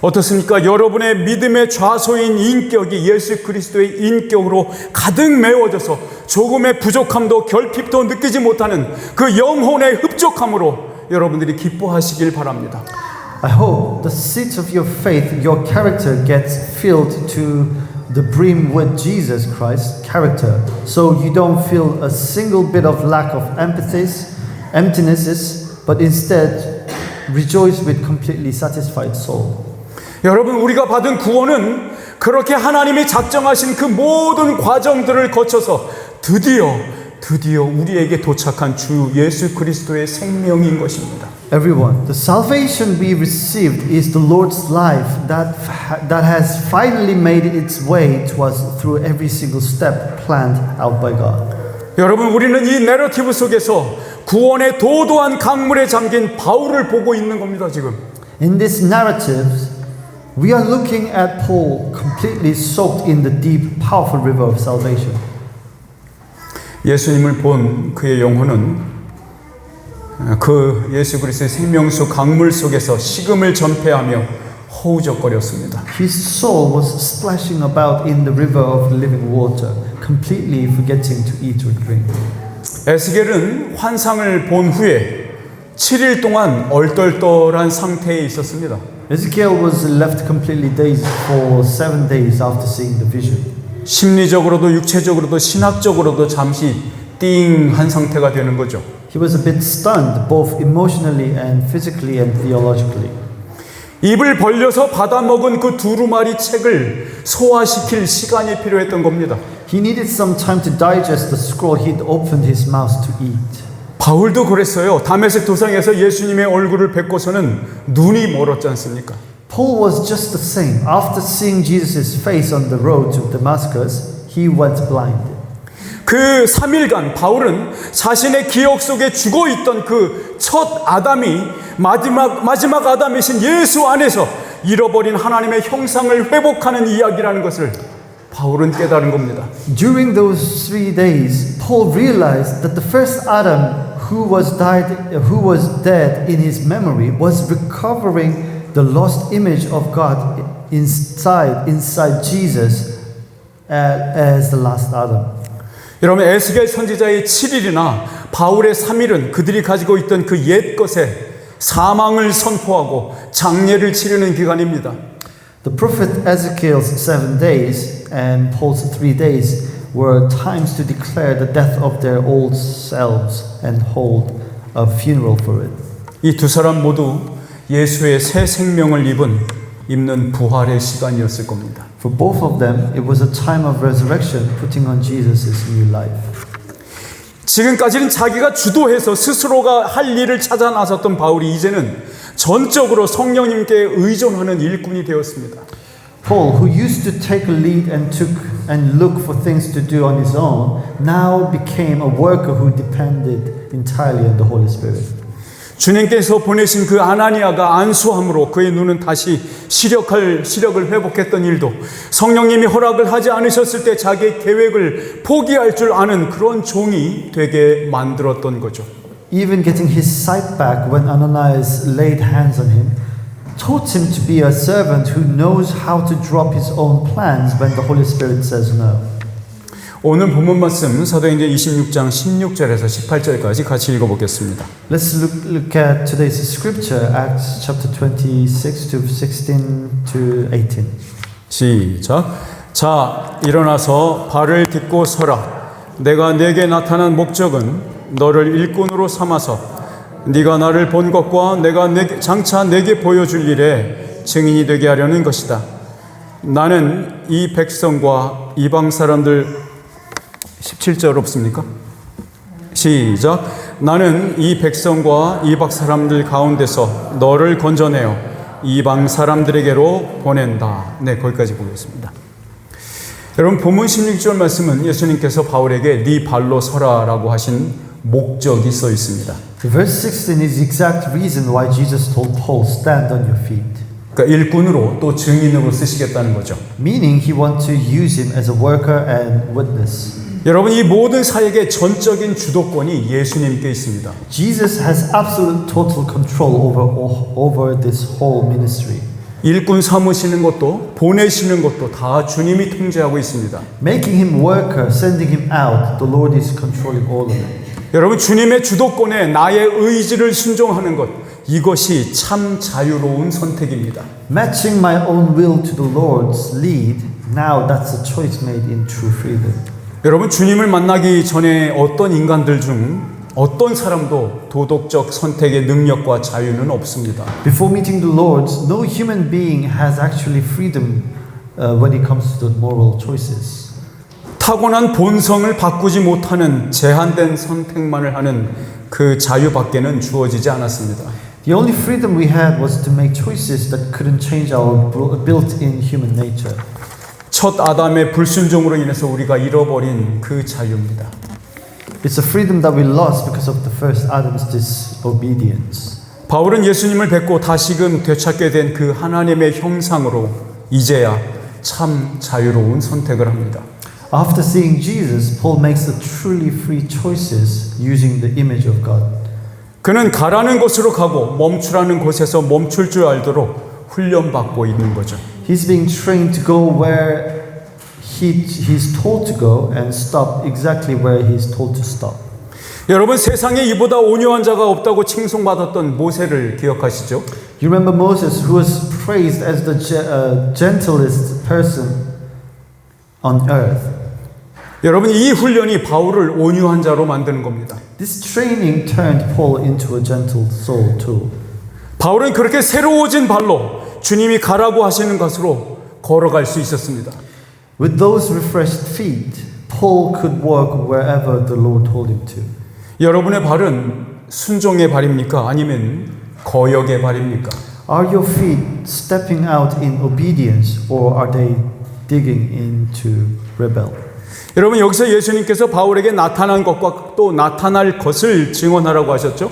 어떻습니까? 여러분의 믿음의 좌소인 인격이 예수 그리스도의 인격으로 가득 메워져서 조금의 부족함도 결핍도 느끼지 못하는 그 영혼의 흡족함으로 여러분들이 기뻐하시길 바랍니다. I hope the seat of your faith, your character gets filled to the brim with Jesus Christ's character, so you don't feel a single bit of lack of emptinesses, but instead rejoice with completely satisfied soul. 여러분, 우리가 받은 구원은 그렇게 하나님이 작정하신 그 모든 과정들을 거쳐서 드디어 우리에게 도착한 주 예수 그리스도의 생명인 것입니다. Everyone, the salvation we received is the Lord's life that has finally made its way to us through every single step planned out by God. 여러분, 우리는 이 내러티브 속에서 구원의 도도한 강물에 잠긴 바울을 보고 있는 겁니다, 지금. In this narrative, we are looking at Paul completely soaked in the deep, powerful river of salvation. 예수님을 본 그의 영혼은 그 예수 그리스도의 생명수 강물 속에서 식음을 전폐하며 허우적거렸습니다. His soul was splashing about in the river of living water, completely forgetting to eat or drink. 에스겔은 환상을 본 후에 7일 동안 얼떨떨한 상태에 있었습니다. Ezekiel was left completely dazed for 7 days after seeing the vision. 심리적으로도 육체적으로도 신학적으로도 잠시 띵한 상태가 되는 거죠. He was a bit stunned, both emotionally and physically and theologically. 입을 벌려서 받아먹은 그 두루마리 책을 소화시킬 시간이 필요했던 겁니다. He needed some time to digest the scroll he'd opened his mouth to eat. 바울도 그랬어요. 다메섹 도상에서 예수님의 얼굴을 뵙고서는 눈이 멀었지 않습니까? Paul was just the same. After seeing Jesus' face on the road to Damascus, he went blind. 그 3일간 바울은 자신의 기억 속에 죽어있던 그 첫 아담이 마지막 아담이신 예수 안에서 잃어버린 하나님의 형상을 회복하는 이야기라는 것을 바울은 깨달은 겁니다. During those 3 days, Paul realized that the first Adam who was dead in his memory was recovering the lost image of God inside Jesus as the last Adam. 여러분, 에스겔 선지자의 7일이나 바울의 3일은 그들이 가지고 있던 그 옛 것에 사망을 선포하고 장례를 치르는 기간입니다. The prophet Ezekiel's 7 days and Paul's 3 days were times to declare the death of their old selves and hold a funeral for it. 이 두 사람 모두 예수의 새 생명을 입는 부활의 시간이었을 겁니다. For both of them, it was a time of resurrection, putting on Jesus' new life. 지금까지는 자기가 주도해서 스스로가 할 일을 찾아 나섰던 바울이 이제는 전적으로 성령님께 의존하는 일꾼이 되었습니다. Paul, who used to take a lead and look for things to do on his own, now became a worker who depended entirely on the Holy Spirit. 주님께서 보내신 그 아나니아가 안수함으로 그의 눈은 다시 시력을 회복했던 일도 성령님이 허락을 하지 않으셨을 때 자기의 계획을 포기할 줄 아는 그런 종이 되게 만들었던 거죠. Even getting his sight back when Ananias laid hands on him taught him to be a servant who knows how to drop his own plans when the Holy Spirit says no. 오늘 본문 말씀 사도행전 26장 16절에서 18절까지 같이 읽어보겠습니다. Let's look at today's scripture, Acts chapter 26 to 16 to 18. 시작. 자, 일어나서 발을 딛고 서라. 내가 네게 나타난 목적은 너를 일꾼으로 삼아서 네가 나를 본 것과 내가 장차 네게 보여줄 일에 증인이 되게 하려는 것이다. 나는 이 백성과 이방 사람들 17절 없습니까? 시작. 나는 이 백성과 이방 사람들 가운데서 너를 건져내어 이방 사람들에게로 보낸다. 네, 거기까지 보겠습니다. 여러분, 본문 16절 말씀은 예수님께서 바울에게 네 발로 서라라고 하신 목적이 써 있습니다. Verse 16 is the exact reason why Jesus told Paul, stand on your feet. 그러니까 일꾼으로 또 증인으로 쓰시겠다는 거죠. Meaning he wants to use him as a worker and witness. 여러분, 이 모든 사역의 전적인 주도권이 예수님께 있습니다. Jesus has absolute total control over this whole ministry. 일꾼 삼으시는 것도 보내시는 것도 다 주님이 통제하고 있습니다. Making him worker, sending him out, the Lord is controlling all of it. 여러분, 주님의 주도권에 나의 의지를 순종하는 것, 이것이 참 자유로운 선택입니다. Matching my own will to the Lord's lead, now that's a choice made in true freedom. 여러분, 주님을 만나기 전에 어떤 인간들 중 어떤 사람도 도덕적 선택의 능력과 자유는 없습니다. Before meeting the Lord, no human being has actually freedom when it comes to the moral choices. 타고난 본성을 바꾸지 못하는 제한된 선택만을 하는 그 자유밖에는 주어지지 않았습니다. The only freedom we had was to make choices that couldn't change our built-in human nature. 첫 아담의 불순종으로 인해서 우리가 잃어버린 그 자유입니다. It's a freedom that we lost because of the first Adam's disobedience. 바울은 예수님을 뵙고 다시금 되찾게 된 그 하나님의 형상으로 이제야 참 자유로운 선택을 합니다. After seeing Jesus, Paul makes the truly free choices using the image of God. 그는 가라는 곳으로 가고 멈추라는 곳에서 멈출 줄 알도록 훈련받고 있는 거죠. He's being trained to go where he's told to go and stop exactly where he's told to stop. 여러분, 세상에 이보다 온유한 자가 없다고 칭송받았던 모세를 기억하시죠? You remember Moses, who was praised as the gentlest person on earth. 여러분, 이 훈련이 바울을 온유한 자로 만드는 겁니다. This training turned Paul into a gentle soul too. 바울은 그렇게 새로워진 발로 주님이 가라고 하시는 곳으로 걸어갈 수 있었습니다. With those refreshed feet, Paul could walk wherever the Lord told him to. 여러분의 발은 순종의 발입니까? 아니면 거역의 발입니까? Are your feet stepping out in obedience or are they digging into rebel? 여러분, 여기서 예수님께서 바울에게 나타난 것과 또 나타날 것을 증언하라고 하셨죠?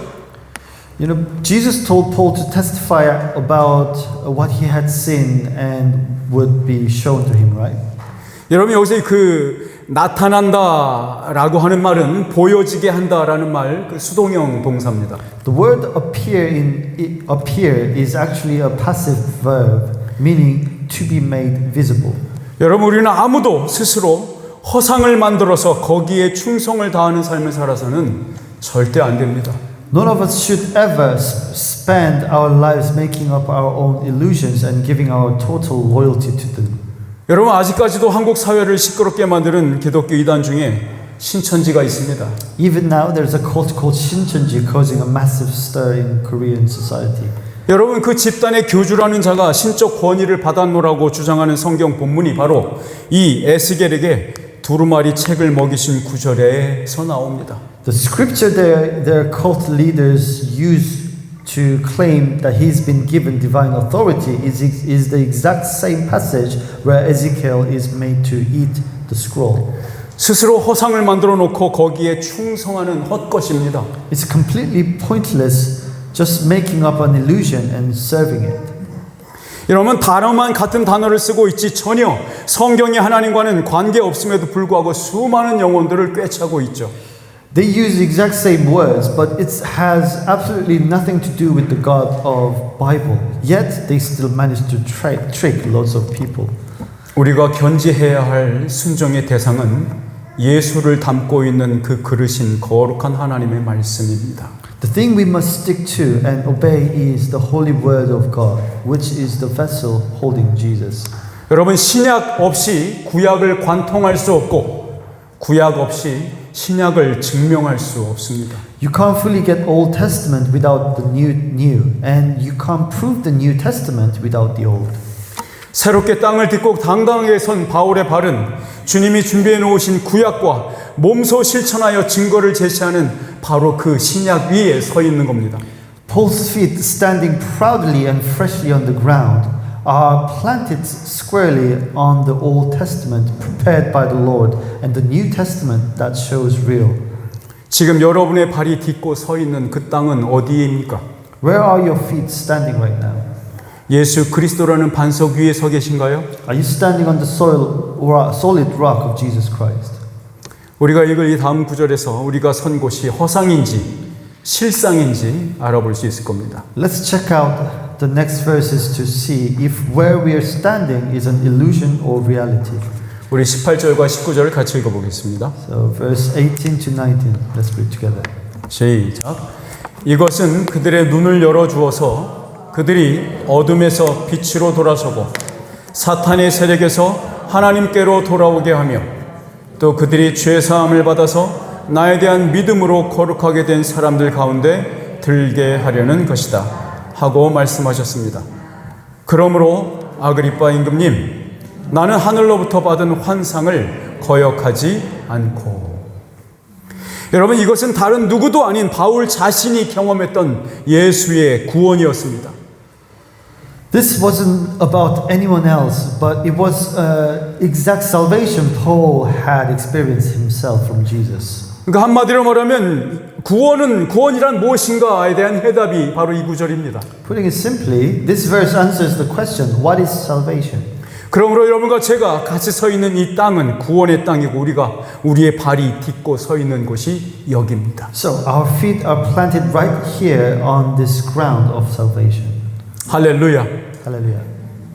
You know, Jesus told Paul to testify about what he had seen and would be shown to him, right? 여러분, 여기서 그 나타난다라고 하는 말은 보여지게 한다라는 말, 그 수동형 동사입니다. The word appear is actually a passive verb, meaning to be made visible. 여러분, 우리는 아무도 스스로 허상을 만들어서 거기에 충성을 다하는 삶을 살아서는 절대 안 됩니다. None of us should ever spend our lives making up our own illusions and giving our total loyalty to them. 여러분, 아직까지도 한국 사회를 시끄럽게 만드는 기독교 이단 중에 신천지가 있습니다. Even now, there's a cult called Shincheonji causing a massive stir in Korean society. 여러분, 그 집단의 교주라는 자가 신적 권위를 받았노라고 주장하는 성경 본문이 바로 이 에스겔에게 두루마리 책을 먹이신 구절에서 나옵니다. The scripture their cult leaders use to claim that he's been given divine authority is the exact same passage where Ezekiel is made to eat the scroll. 스스로 허상을 만들어 놓고 거기에 충성하는 헛것입니다. It's completely pointless just making up an illusion and serving it. 여러분, 단어만 같은 단어를 쓰고 있지 전혀 성경의 하나님과는 관계없음에도 불구하고 수많은 영혼들을 꿰차고 있죠. They use the exact same words, but it has absolutely nothing to do with the God of Bible. Yet they still manage to trick lots of people. 우리가 견지해야 할 순종의 대상은 예수를 담고 있는 그 그릇인 거룩한 하나님의 말씀입니다. The thing we must stick to and obey is the holy word of God, which is the vessel holding Jesus. 여러분, 신약 없이 구약을 관통할 수 없고 구약 없이 신약을 증명할 수 없습니다. You can't fully get Old Testament without the new, and you can't prove the New Testament without the Old. 새롭게 땅을 딛고 당당하게 선 바울의 발은 주님이 준비해 놓으신 구약과 몸소 실천하여 증거를 제시하는 바로 그 신약 위에 서 있는 겁니다. Paul's feet standing proudly and freshly on the ground are planted squarely on the Old Testament prepared by the Lord and the New Testament that shows real. 지금 여러분의 발이 딛고 서 있는 그 땅은 어디입니까? Where are your feet standing right now? 예수 그리스도라는 반석 위에 서 계신가요? Are you standing on the solid rock of Jesus Christ? 우리가 읽을 이 다음 구절에서 우리가 선 곳이 허상인지 실상인지 알아볼 수 있을 겁니다. Let's check out the next verses to see if where we are standing is an illusion or reality. 우리 18절과 19절을 같이 읽어보겠습니다. So verse 18 to 19, let's read together. 시작. 이것은 그들의 눈을 열어주어서 그들이 어둠에서 빛으로 돌아서고 사탄의 세력에서 하나님께로 돌아오게 하며 또 그들이 죄사함을 받아서 나에 대한 믿음으로 거룩하게 된 사람들 가운데 들게 하려는 것이다 하고 말씀하셨습니다. 그러므로 아그리빠 임금님, 나는 하늘로부터 받은 환상을 거역하지 않고. 여러분, 이것은 다른 누구도 아닌 바울 자신이 경험했던 예수의 구원이었습니다. This wasn't about anyone else, but it was exact salvation Paul had experienced himself from Jesus. 그러니까 한마디로 말하면 구원이란 무엇인가에 대한 해답이 바로 이 구절입니다. Putting it simply, this verse answers the question, what is salvation? 그러므로 여러분과 제가 같이 서 있는 이 땅은 구원의 땅이고 우리의 발이 딛고 서 있는 곳이 여기입니다. So our feet are planted right here on this ground of salvation. 할렐루야. Hallelujah.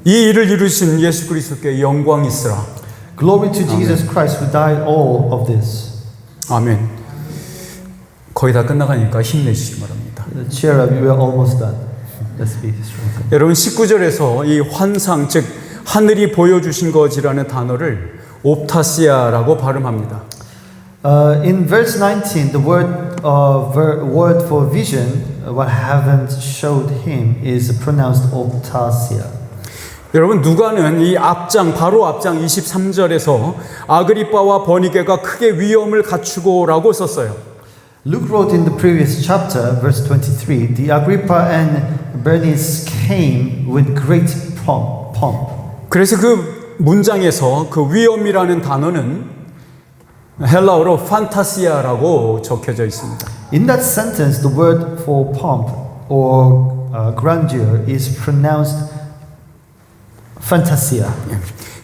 이 일을 이루신 예수 그리스도께 영광 있으라. Glory to Jesus Christ who died all of this. 아멘. 거의 다 끝나가니까 힘내시기 바랍니다. Cheer up, we are almost done. Let's be strong. 여러분, 19절에서 이 환상, 즉 하늘이 보여주신 것이라는 단어를 옵타시아라고 발음합니다. In verse 19, the word for vision, what heaven showed him, is pronounced optasia. 여러분, 누가는 이 바로 앞장 23절에서 아그리빠와 버니게가 크게 위엄을 갖추고라고 썼어요. Luke wrote in the previous chapter, verse 23, the Agrippa and Bernice came with great pomp. 그래서 그 문장에서 그 위엄이라는 단어는 헬라어로 판타시아라고 적혀져 있습니다. In that sentence, the word for pomp or grandeur is pronounced fantasia.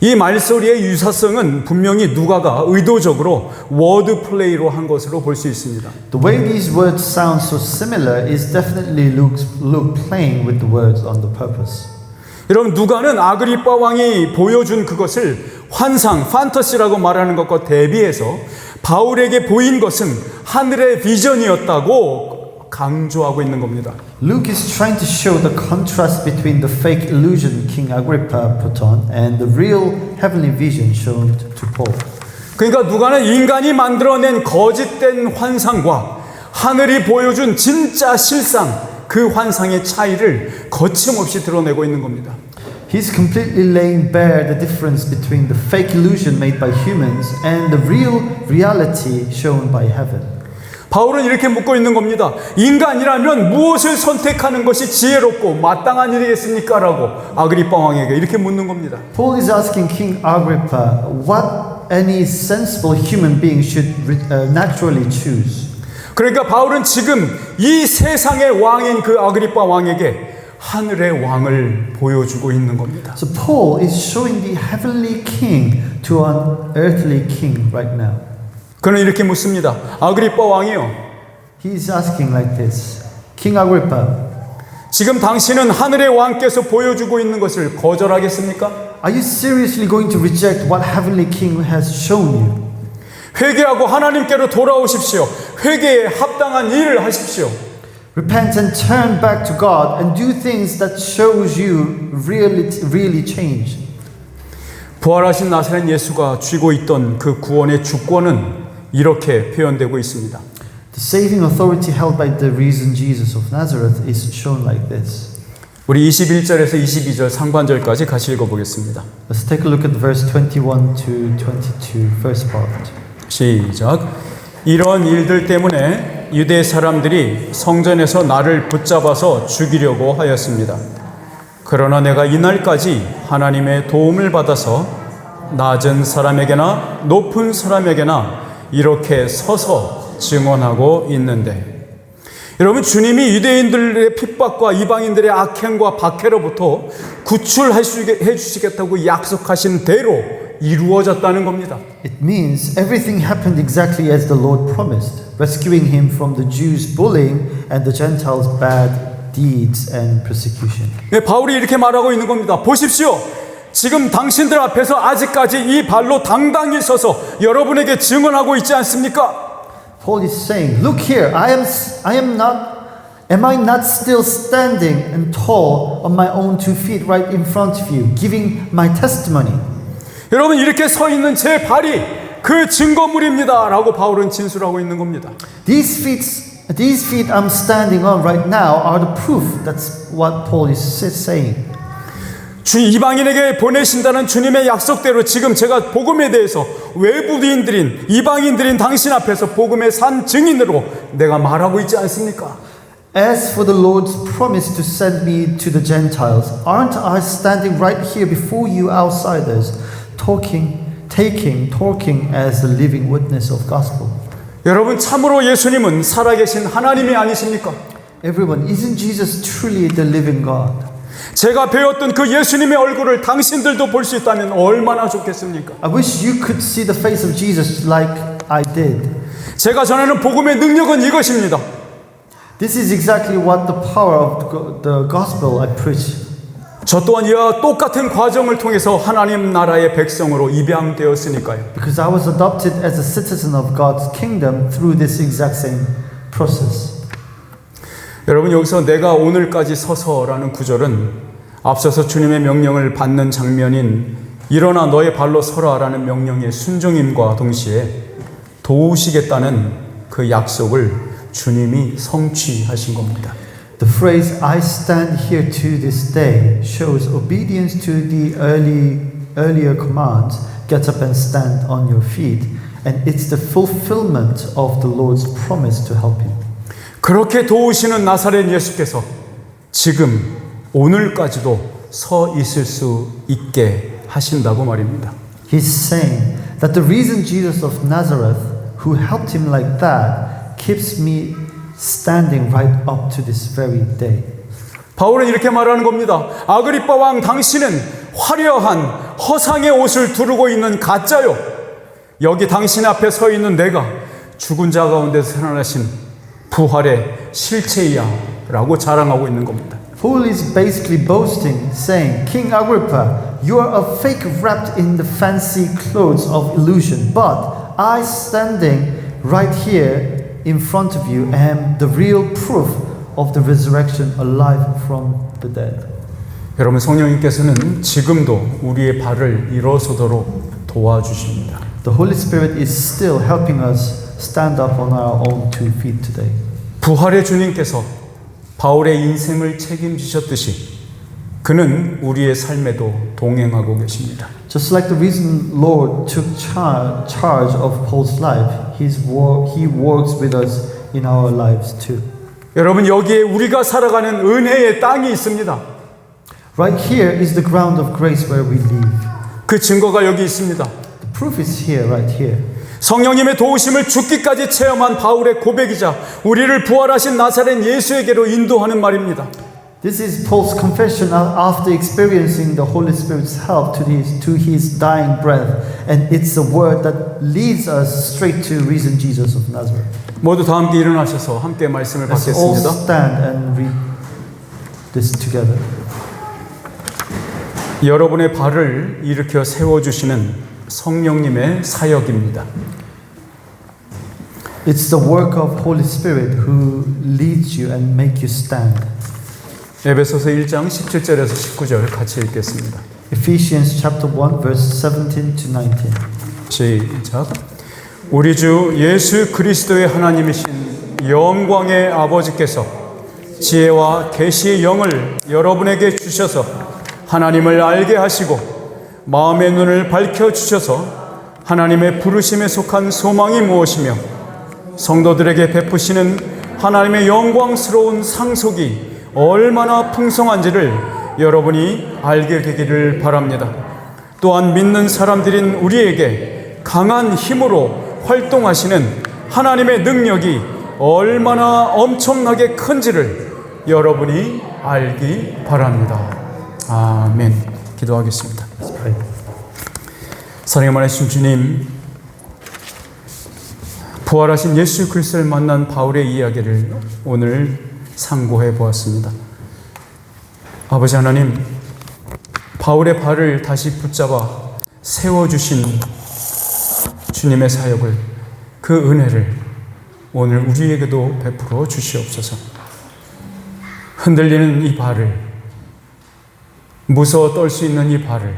이 말소리의 유사성은 분명히 누가가 의도적으로 워드 플레이로 한 것으로 볼 수 있습니다. The way these words sound so similar is definitely Luke playing with the words on the purpose. 여러분, 누가는 아그리빠 왕이 보여준 그것을 환상, 판타시라고 말하는 것과 대비해서 바울에게 보인 것은 하늘의 비전이었다고 강조하고 있는 겁니다. Luke is trying to show the contrast between the fake illusion King Agrippa put on and the real heavenly vision shown to Paul. 그러니까 누가는 인간이 만들어낸 거짓된 환상과 하늘이 보여준 진짜 실상, 그 환상의 차이를 거침없이 드러내고 있는 겁니다. He's completely laying bare the difference between the fake illusion made by humans and the real reality shown by heaven. 바울은 이렇게 묻고 있는 겁니다. 인간이라면 무엇을 선택하는 것이 지혜롭고 마땅한 일이겠습니까? 라고 아그리빠 왕에게 이렇게 묻는 겁니다. Paul is asking King Agrippa what any sensible human being should naturally choose. 그러니까 바울은 지금 이 세상의 왕인 그 아그리빠 왕에게 하늘의 왕을 보여주고 있는 겁니다. So Paul is showing the heavenly king to an earthly king right now. 그는 이렇게 묻습니다. 아그리빠 왕이요. He is asking like this. King Agrippa, 지금 당신은 하늘의 왕께서 보여주고 있는 것을 거절하겠습니까? are you seriously going to reject what heavenly king has shown you? 회개하고 하나님께로 돌아오십시오. 회개에 합당한 일을 하십시오. Repent and turn back to God and do things that shows you really change. 부활하신 나사렛 예수가 쥐고 있던 그 구원의 주권은 이렇게 표현되고 있습니다. The saving authority held by the risen Jesus of Nazareth is shown like this. 우리 21절에서 22절 상반절까지 같이 읽어보겠습니다. Let's take a look at verse 21 to 22, first part. 시작. 이런 일들 때문에 유대 사람들이 성전에서 나를 붙잡아서 죽이려고 하였습니다. 그러나 내가 이날까지 하나님의 도움을 받아서 낮은 사람에게나 높은 사람에게나 이렇게 서서 증언하고 있는데, 여러분, 주님이 유대인들의 핍박과 이방인들의 악행과 박해로부터 구출해 주시겠다고 약속하신 대로 이루어졌다는 겁니다. It means everything happened exactly as the Lord promised, rescuing him from the Jews' bullying and the Gentiles' bad deeds and persecution. 네, 바울이 이렇게 말하고 있는 겁니다. 보십시오. 지금 당신들 앞에서 아직까지 이 발로 당당히 서서 여러분에게 증언하고 있지 않습니까? Paul is saying, look here, am I not still standing and tall on my own 2 feet right in front of you, giving my testimony? 여러분, 이렇게 서 있는 제 발이 그 증거물입니다. 라고 바울은 진술하고 있는 겁니다. These feet I'm standing on right now are the proof. That's what Paul is saying. 이방인에게 보내신다는 주님의 약속대로 지금 제가 복음에 대해서 외부인들인 이방인들인 당신 앞에서 복음의 산 증인으로 내가 말하고 있지 않습니까? As for the Lord's promise to send me to the Gentiles, aren't I standing right here before you outsiders, talking as the living witness of gospel? 여러분, 참으로 예수님은 살아계신 하나님이 아니십니까? Everyone, isn't Jesus truly the living God? 제가 배웠던 그 예수님의 얼굴을 당신들도 볼 수 있다면 얼마나 좋겠습니까? I wish you could see the face of Jesus like I did. 제가 전하는 복음의 능력은 이것입니다. This is exactly what the power of the gospel I preach. 저 또한 이와 똑같은 과정을 통해서 하나님 나라의 백성으로 입양되었으니까요. Because I was adopted as a citizen of God's kingdom through this exact same process. 여러분, 여기서 내가 오늘까지 서서라는 구절은 앞서서 주님의 명령을 받는 장면인 일어나 너의 발로 서라라는 명령의 순종임과 동시에 도우시겠다는 그 약속을 주님이 성취하신 겁니다. The phrase I stand here to this day shows obedience to the earlier commands, get up and stand on your feet, and it's the fulfillment of the Lord's promise to help him. 그렇게 도우시는 나사렛 예수께서 지금 오늘까지도 서 있을 수 있게 하신다고 말입니다. He's saying that the reason Jesus of Nazareth, who helped him like that, keeps me standing right up to this very day. 바울은 이렇게 말하는 겁니다. 아그리빠 왕, 당신은 화려한 허상의 옷을 두르고 있는 가짜요. 여기 당신 앞에 서 있는 내가 죽은 자 가운데서 살아나신 부활의 실체이야 라고 자랑하고 있는 겁니다. Paul is basically boasting, saying, King Agrippa, you are a fake wrapped in the fancy clothes of illusion, but I standing right here in front of you am the real proof of the resurrection alive from the dead. 여러분, 성령님께서는 지금도 우리의 발을 일어서도록 도와주십니다. The Holy Spirit is still helping us stand up on our own 2 feet today. 부활의 주님께서 바울의 인생을 책임지셨듯이 그는 우리의 삶에도 동행하고 계십니다. Just like the reason Lord took charge of Paul's life, He works with us in our lives too. 여러분, 여기에 우리가 살아가는 은혜의 땅이 있습니다. Right here is the ground of grace where we live. 그 증거가 여기 있습니다. The proof is here, right here. 성령님의 도우심을 죽기까지 체험한 바울의 고백이자 우리를 부활하신 나사렛 예수에게로 인도하는 말입니다. This is Paul's confession after experiencing the Holy Spirit's help to his dying breath, and it's a word that leads us straight to risen Jesus of Nazareth. 모두 다 함께 일어나셔서 함께 말씀을 Let's all 받겠습니다. stand and read this together. 여러분의 발을 일으켜 세워주시는 성령님의 사역입니다. It's the work of Holy Spirit who leads you and make you stand. 에베소서 1장 17절에서 19절 같이 읽겠습니다. Ephesians chapter 1 verse 17 to 19. 시작. 우리 주 예수 그리스도의 하나님이신 영광의 아버지께서 지혜와 계시의 영을 여러분에게 주셔서 하나님을 알게 하시고 마음의 눈을 밝혀주셔서 하나님의 부르심에 속한 소망이 무엇이며 성도들에게 베푸시는 하나님의 영광스러운 상속이 얼마나 풍성한지를 여러분이 알게 되기를 바랍니다. 또한 믿는 사람들인 우리에게 강한 힘으로 활동하시는 하나님의 능력이 얼마나 엄청나게 큰지를 여러분이 알기 바랍니다. 아멘. 기도하겠습니다. 사랑의 많으신 주님, 부활하신 예수 그리스도를 만난 바울의 이야기를 오늘 상고해 보았습니다. 아버지 하나님, 바울의 발을 다시 붙잡아 세워주신 주님의 사역을, 그 은혜를 오늘 우리에게도 베풀어 주시옵소서. 흔들리는 이 발을, 무서워 떨 수 있는 이 발을,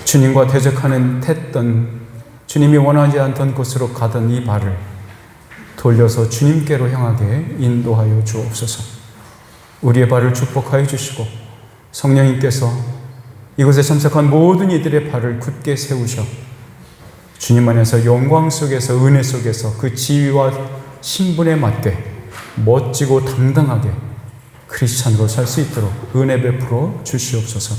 주님과 대적하는 텄던, 주님이 원하지 않던 곳으로 가던 이 발을 돌려서 주님께로 향하게 인도하여 주옵소서. 우리의 발을 축복하여 주시고 성령님께서 이곳에 참석한 모든 이들의 발을 굳게 세우셔 주님 안에서 영광 속에서, 은혜 속에서 그 지위와 신분에 맞게 멋지고 당당하게 크리스찬으로 살 수 있도록 은혜 베풀어 주시옵소서.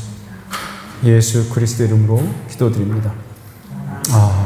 예수 그리스도 이름으로 기도드립니다. 아멘.